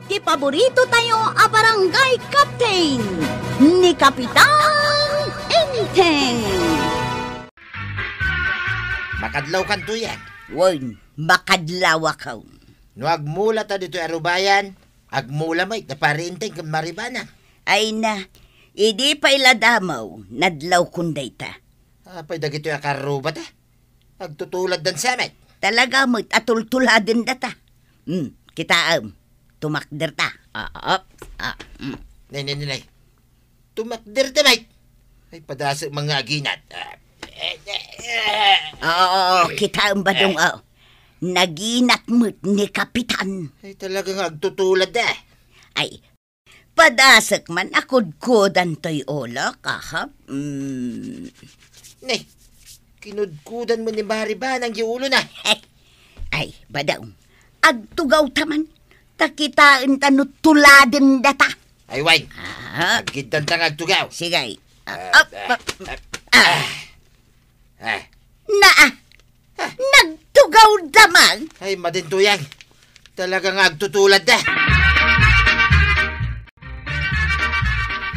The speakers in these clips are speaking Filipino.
ti paborito tayo a barangay captain ni Kapitan Enteng. Makadlaw kan to yan. Wan, makadlaw ako. No agmula ta dito arubayan, agmula may naparinteng kang maribana. Ay na, idi pa iladamaw, nadlaw kunday ta. Apay dagito yung karuba ta. Agtutulad dan sa amin. Talaga mo't atultuladin data. Kita tumakder ta. Nay. Tumakder ta, mate. Ay, padasa mga aginat. Oo, kita badong naginat mo't ni Kapitan. Ay, talagang agtutulad da. Ay, padasak man akudkudan to'y olak, Nay, kinudkudan mo ni Mariba ng giulo na. Ay, badaw, agtugaw taman, takitaan tanutuladin data. Ay, wine, agkitan tang agtugaw. Sigay. Nagtugaw damang. Ay, madintuyang. Talagang agtutulad da.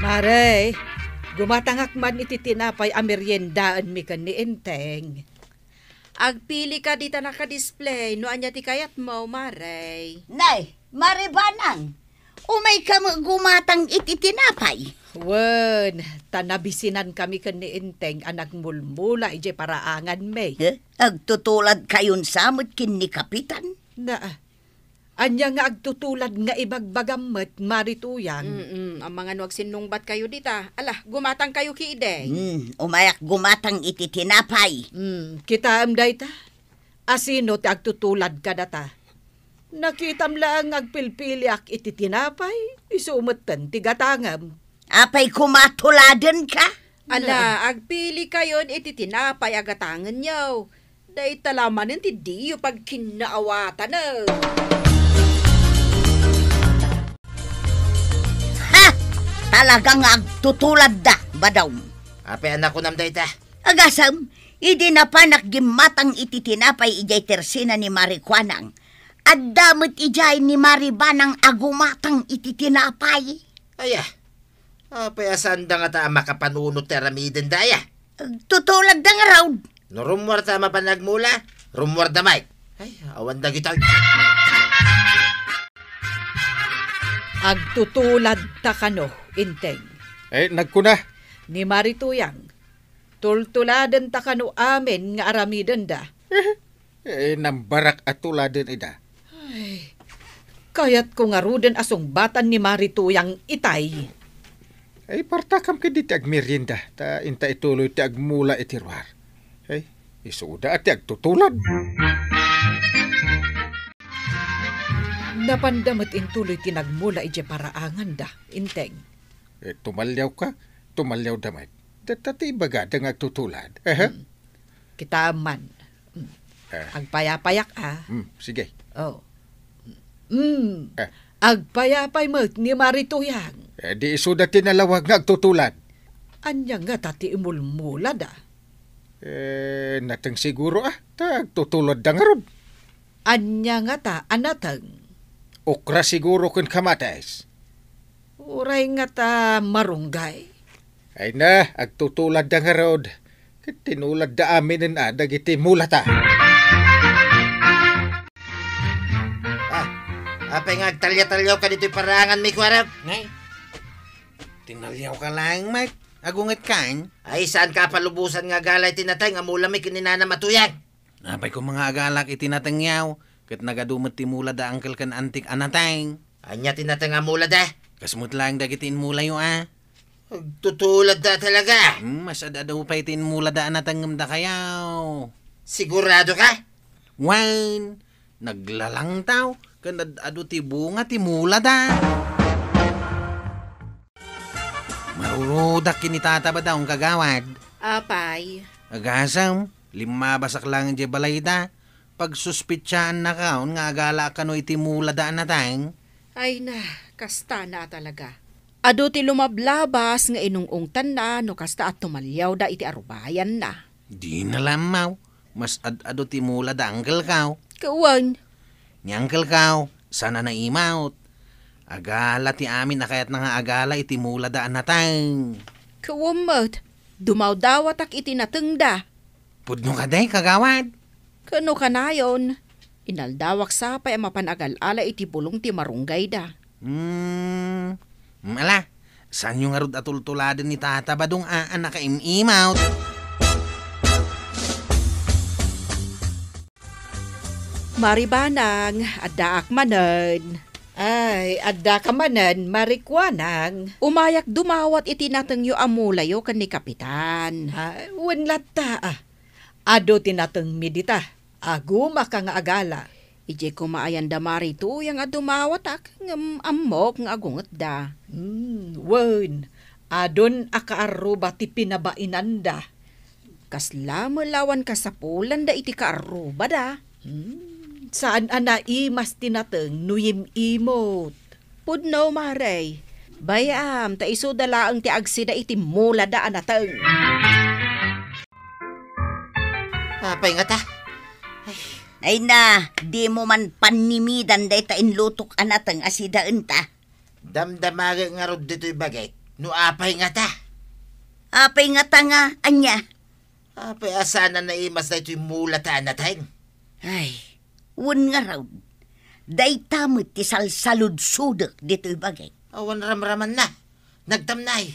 Maray, gumatangak man iti tinapay a meryendaan mi kan ni Enteng. Agpili ka dita naka-display, no anya ti kayat mo, Maray. Nay, maribanang. Umay ka gumatang iti tinapay. Wen, tanabisinan kami kan ni Enteng anak mulmula ije paraangan may. Agtutulad kayon samot kin ni Kapitan. Anya nga agtutulad nga ibagbagammet marituyang. Ang mga nuwag sinungbat kayo dita. Ala, gumatang kayo ki Ide. Umayak gumatang iti tinapay. Kita amday ta. Asino ti agtutulad ka data. Nakitam lang agpilpiliak iti tinapay. Isumutan ti gatangam. Apay kumatuladan ka? Ala, agpili kayo iti tinapay agatangan nyo. Day talamanin ti diyo pag kinaawatan na. Talagang agtutulad da, badaw. Apay anak ko namday ta. Agasam, idi na pa nakgimatang iti tinapay ijay tersina ni Marikwanang. At damot ijay ni Maribanang agumatang iti tinapay. Aya, apay asanda nga ta makapanunot teramiden daya. Tutulad da nga raw. No rumwar ta mapanagmula, rumwar damay. Ay, awan da kita. Agtutulad ta kano, Enteng. Nagkuna. Ni Marituyang, tultuladan ta kano amin nga aramidan da. Nambarak at tuladan ida. Ay, kayat ko nga ruden asong batan ni Marituyang itay. Ay, partakam ka di ti agmerienda, ta inta ituloy ti agmula itirwar. Ay, isuda at ti agtutulad. Napandamat intuloy tinagmula ije paraangan da, Enteng. Tumalyaw ka, tumalyaw damay. Dati baga da agtutulad. Kita man. Agpayapayak sige. Agpayapay mo ni Marituyang. Di isuda tinalawag nga agtutulad. Anya nga tati imulmula da. Natang siguro ta agtutulad da nga ron. Anya nga ta, anatang. Okra siguro kun kamates. Uray nga ta marunggay. Ay na, agtutulad da nga rod. Tinulad da amin na dagiti mulata. Apay nga agtalya-talyaw ka dito'y parangan, may kwarap. Ngay, tinalyaw ka lang, Mike. Agungat kain. Ay, saan ka palubusan nga galay tinatay nga mula may kininana matuyang? Apay ko mga agalak itinatangyaw. Kat nagadumot ti mula da angkel kan antik anatay. Anya tinatay nga mula da? Kasmut lang dagitin mula yung Tutulad da talaga. Mas adadaw pa itin mula da anatangam da kayaw. Sigurado ka? Wan, naglalang tao. Kan adu ti bunga ti mula da. Marurudak kinitataba daw ang kagawad. Apay. Agasam, 5 basak lang ang balay da. Pag suspitsaan na kaon nga agala ka no iti mula da anatang. Ay na, kasta na talaga. Ado ti lumablabas nga inungungtan na no kasta at tumalyaw da iti arubayan na. Di na lamaw. Mas ado ti mula da angkel kaw. Kawan. Ni angkel kaw, sana na imaut. Agala ti amin na kayat nga agala iti mula daan natang. Kawamot, dumaw-dawat ak itinatengda. Pudno ka day, kagawad. Kano ka na yon? Inaldawak sapay ang mapanagal-ala iti bulong ti marunggay da. Ala, saan yung arud atultuladan ni tata badong nakaim-imaut? Maribanang, addaak manen. Ay, adda ka manan, marikwanang. Umayak dumawat itinatengyo amulayo kan ni Kapitan. Ay, wanlat ta Ado tinateng midita. Aguma ka nga agala. Ije kumaayan da marito yang adumawat ak ngam amok nga agunget da. Wen, adon akaaruba ti pinabainanda. Kasla melawan kasapulan da iti kaaruba da. Saan imas tinateng nuyim imot? Pudno maray. Bayam, ta iso dalaang ti agsida iti mula da anateng. Apay nga ta. Ay na, di mo man panimidan day ta inlutok anatang asidaan ta. Damdamaga nga rod dito'y bagay. No apay nga ta. Apay nga ta nga, anya. Apay asana na imas na ito'y mula ta anateng. Ay, un nga raw. Day tamot ti salsalud-sudak dito'y bagay. Awan ramraman na. Nagtamnay.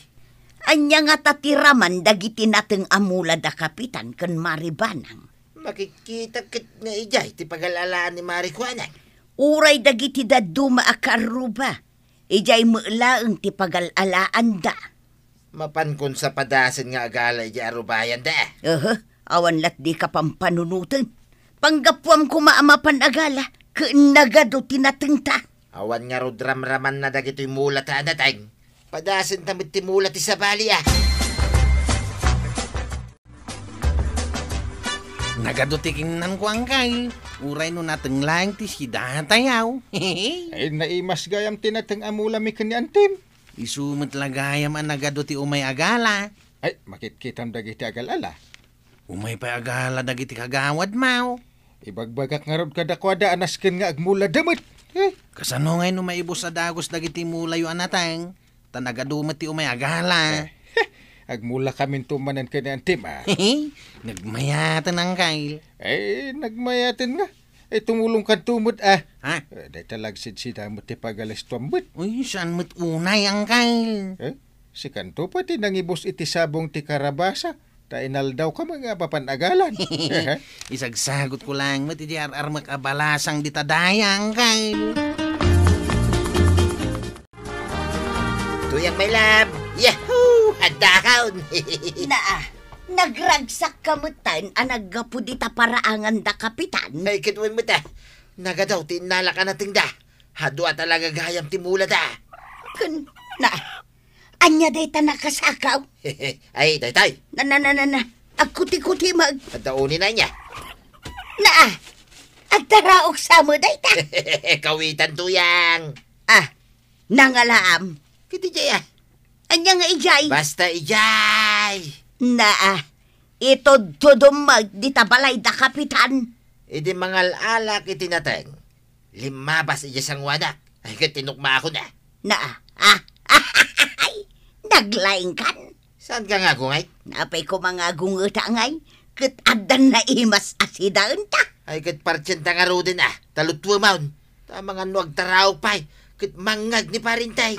Anya nga tatiraman dagiti nateng amula da Kapitan ken Maribanang. Makikita kit nga ijay ti pag-alalaan ni Marikwanang. Uray dagiti daduma akaruba. Ijay mulaeng ti pag-alalaan da. Mapankon sa padasin nga agala ijay arubayan da. Awan lat di ka pampanunutan. Panggapwam kumaamapan agala. Kainagado tinatengta. Awan nga rod ramraman na dagito'y mula ta anateng. Padasin tamit ti mula ti sabali Nagadutiking nan ko ang kay. Uray no nateng lang ti sidatayaw. Ay naimas gayam tinateng amula mi kani antim. Isumot lagayam ang nagaduti umay agala. Ay makitkitam dagiti agalala. Umay pa agala dagiti kagawad mau. Ibagbagak nga rod kadakwada anasken nga agmula damit. Kasano ngay no maibos sa dagos dagiti mulayo anateng. Tanagadumat ti umay agala. Agmula kamin tumanan kani antim Nagmayatan ang kail. Ay nagmayatin nga. Ay tumulong ka tumot Ha? Day talagsid si damot ti pagalis tuambut. Uy, saan mo't unay ang kail? Si kanto pati nangibos iti sabong ti karabasa. Ta inaldaw ka mga papanagalan. Isagsagot ko lang mo't iti armak abalasang ditadayang kail. Tuyang may lab. Yahoo! Hadakaon! Nagragsak kamutan ang nagapudita paraangan da Kapitan. Ay, kitwin mo ta. Nagadaw, tinala ka nating da. Hadwa talaga gayam timula da. Anya day ta nakasakaw. Ay, tay. Agkuti-kuti mag. Padauni na niya. Agtaraok sa mo day ta. Kawitan tuyang. Nangalaam. Kiti jaya. Anya nga ijay. Basta ijay. Ito dudumag di tabalay da Kapitan. Idi mangal alak itinateng. Limabas ija sang wadak. Ay, tinukma ako na. Naglaing kan. Saan ka nga gungay? Napay ko mga gunguta ngay. Kat adan na imas asidaan ta. Ay, kat partsenta nga rodin talutwa maun. Ta mga nuag taraw pa'y. Kat mangag ni parintay.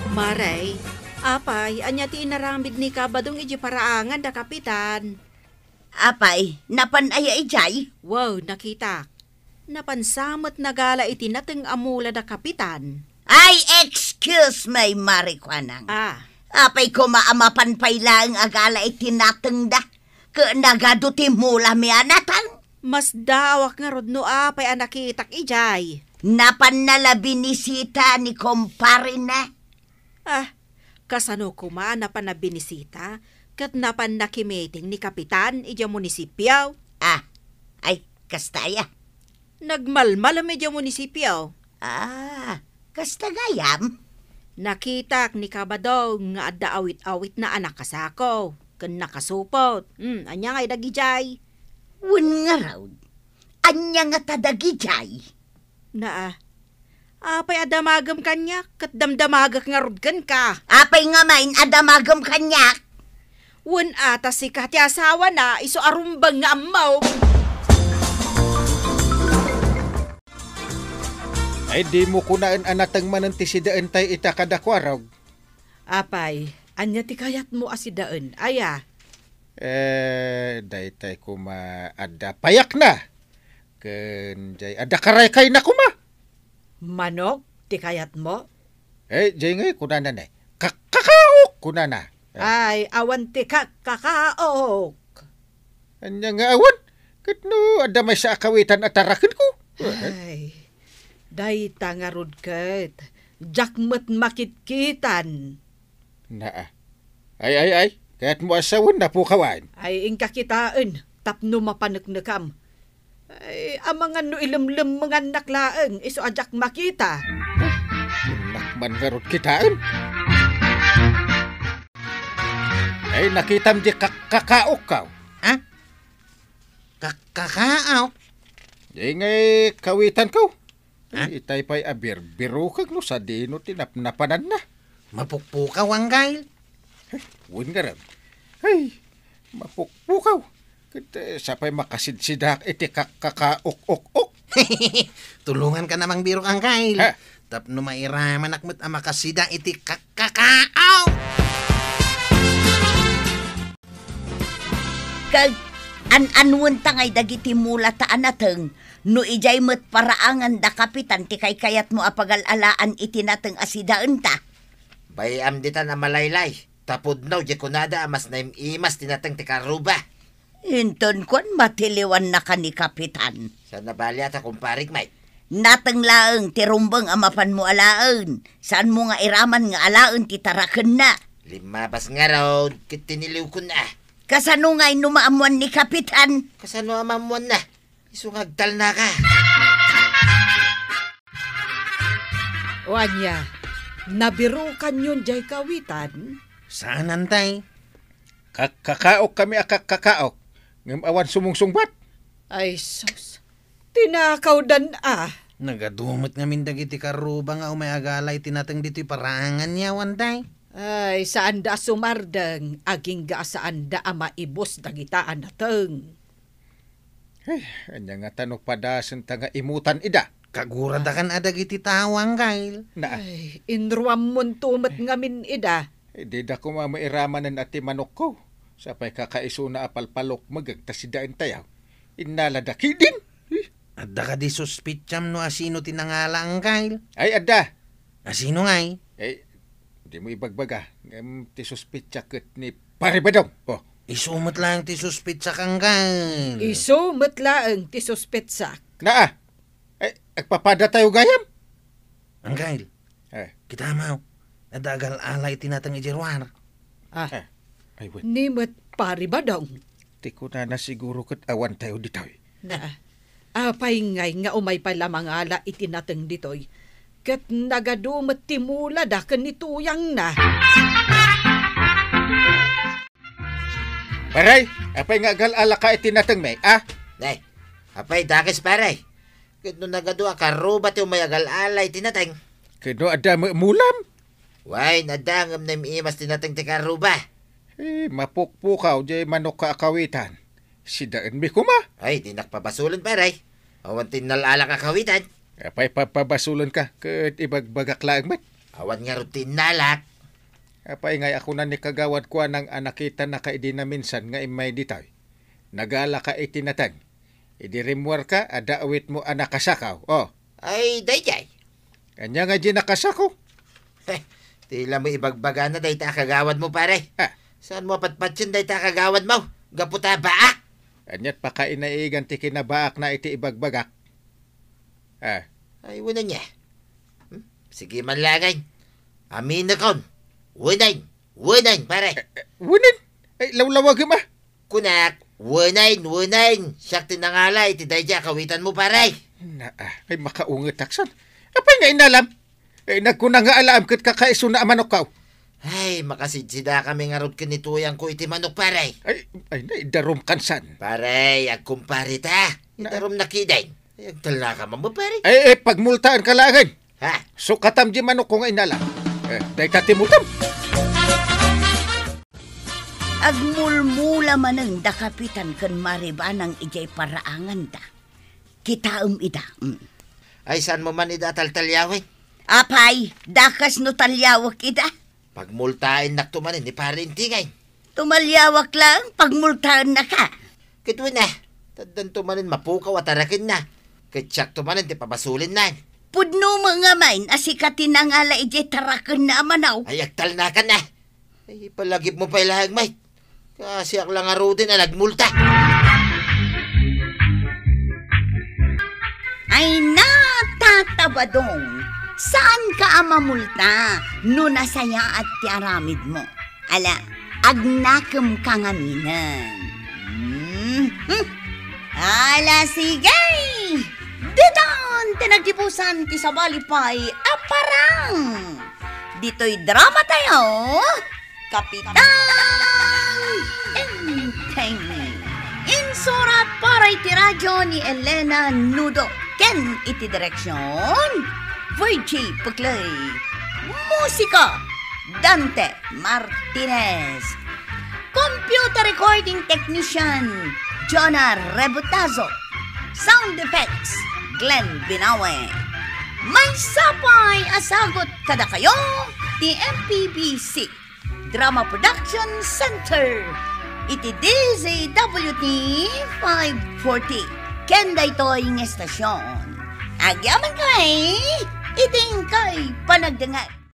Maray, apay, anya ti inaramid ni kabadong iji paraangan da Kapitan. Apay, napanaya ijay. Wow, nakita. Napansamot nagala iti nateng amula da Kapitan. Ay, excuse me, Marikwanang. Apay ko maamapan pay lang agala itinateng da. Ka nagaduti mula mi anatang. Mas dawak nga rod no apay anakitak ijay. Napan binisita ni kumpare na. Kasano kuma napan na binisita, kat napan nakimeting ni Kapitan ija munisipyaw. Ay, kastaya. Nagmalmalam ija munisipyaw. Kastagayam. Nakitak ni Kabadaw nga adda awit-awit na anak kasako, kan nakasupot. Anya nga idagijay. Wen nga raw. anya nga tadagi jay. Naa. Apay adamagam kanya, kat damdamagak nga rudgan ka. Apay nga main adamagam kanyak. Wan ata si Kati asawa na, iso arumbang nga amaw. Ay di mo kunaan anatang manantisidaan tay ita kadakwarog. Apay, anya ti kayat mo asidaan, aya. Daytay kuma ada payak na. Ken jay ada karay kay na kuma. Manok, ti kayat mo? Jay ngay kunana na. Kakakaok kunana. Ay, awan ti kakaok. Anya nga awan. Katno ada may sa akawitan at tarakin ko. Ay, day tangarod kat. Jakmet makitkitan. Naa. Ay. Kaya't mo asawan na po kawan. Ay, ingkakitaan. Tapno mapanagnakam. Ay, amangan no ilimlim mga naklaang. Iso ajak makita. Nakman garot kitaan. Ay, nakitam di kakaok ka. Ha? Kakaaw? Di ngay kawitan ko. Ha? Itay pa'y abir-biro kag no sa dino tinapnapanan na. Mapukpukaw ang gail. Win nga rin. Ay, mapukpukaw. Sa pa'y makasidsidak iti kakaok-ok-ok. Tulungan ka namang biro ang gail. Ha? Tapno mairaman akmat ang makasida iti kakaaw. Kag an-anwan tangay dagiti mula taan nateng, no ijay met paraangan da kapitan ti kay kayat mo apagalalaan iti nateng asidaan ta. Bayam dita na malaylay. Tapod now, di kunada amas na imas tinatang ti karuba. Inton kon matiliwan na ka ni kapitan. Sa nabali ata kumparig, mate. Nateng laeng ti rumbang amapan mo alaen. Saan mo nga iraman nga alaen ti taraken na. Limabas nga raw, kit tiniliw ko na. Kasano nga'y numaamuan ni kapitan? Kasano amamuan na? Isungagtal na ka. Wanya, nabirukan yun jay kawitan. Saan antay? Kakaok kami kakaok. Ngam awan sumungsungbat. Ay, sus. Tinakaw dan Nagadumot nga mindag iti karuba nga umayagalay tinatang dito'y parangan niya wantay. Ay, saan da sumardeng, aging ga saan da ama ibos dagitaan nateng. Ay, anya nga tanok padasan ta nga imutan ida. Kagurada kan adag iti tawang gail. Na, Ay, inruam mon tumet ngamin ida. di da ko mairaman ng ati manok ko. Sapay kakaiso na apalpalok magagtasidaan tayaw. Inaladaki din. Adda ka di suspitsam no asino tinangala ang gail. Ay, ada. Asino ngay? Ay, di mo ibagbaga. Ngam ti suspitsa ket ni Paribadong. Oh, Isumot lang ti suspitsa kang gail. Iso metlaeng ti suspetsak. naa. Ay, agpapada tayo gayam. Ang gail. Ay, Kita mau. Nadagal alay tinatang ijerwar. ay wait. Nimet paribadong. Ti ko na siguro ket awan tayo ditoy. Na, apay ngay nga umay pala mga ala itinateng ditoy. Kat nagadumet timula da kanituyang na. Paray, apay nga galala ka itinatang may, ah? Nay, apay dakis paray. Kit no nagadua karuba ti umayagal alay tinatang. Kano ada mulam? Way, nadangam na imas tinatang ti karuba. Mapukpukaw di manok ka akawitan. Sidaan mi kuma. Ay, di nakpabasulan paray. Awan tinalala ka kawitan. Apay papabasulan ka ket ibagbagak laang mat. Awan nga rutin nalak. Apay ngay ako na ni kagawad ko nang anakita na kaidi na minsan nga imay ditay. Nagala ka itinatag. Idirimwar ka, ada awit mo anakasakaw. Oh, Ay, dayjay. kanya nga di nakasako. Tila mo ibagbaga na day ta kagawad mo paray. Ha, Saan mo patpatsin day ta kagawad mo? Gaputa ba ah? anyat pa kainaigan ti kinabaak na iti ibagbagak. Ah, Ay, wala niya. Sige man langay. Amin na kon. Wunain. Wunain, pare. wunin. Ay, lawlawag ma. Kunak. Wunain. Siyak tinangalay. Tidayja, kawitan mo, pare. Ay makaunget taksan. Apay nga inalam. Ay nagkunang nga alam ket kakaiso na manok kaw. Ay, makasidsida kami nga rod kinituyang ko iti manok, pare. Ay naidarom kansan. Pare, agkumpare ta. Itarom nakiday. Agtala ka man ba, pare? Pagmultaan ka langan. Ha? So katam di manok ko nga inala. Day katimutam. Agmulmula man ang dakapitan kan maribanang ijay paraangan da. Kitaom ida. Ay, saan mo man ida taltalyawin? Apay, dakas no talyawak ida. Pagmultain naktumanin ni pare intingay. Tumalyawak lang, pagmultaan na ka. Kitwin na. Taddan tumanin mapukaw at arakin na. Kitsak tumanin ti pabasulin na. Pudno mga main, asikatin na nga la ijay tarakan na amanaw. Ay, agtal na ka na. Ay, palagip mo pa ilahag, mate. Kasi ak lang arudin na nagmulta. Ay natatabadong. Saan ka amamulta no nasaya at tiaramid mo? Ala, agnakam kang aminan. Ala, sige! Didan, tinagdipusan ti sabalipay, aparang! Dito'y drama tayo, Kapitan Enteng. Insurat para iti radyo ni Elena Nudo. Ken iti direksyon, Virgie Puglay. Musika, Dante Martinez. Computer recording technician, Jonah Rebutazo. Sound effects, Glenn Binawe. May sapay asagot kada kayo, ti MPBC Drama Production Center. Iti DZWT 540. Kenda ito'y ng estasyon. Agyaman kay, iting kay panagdangat.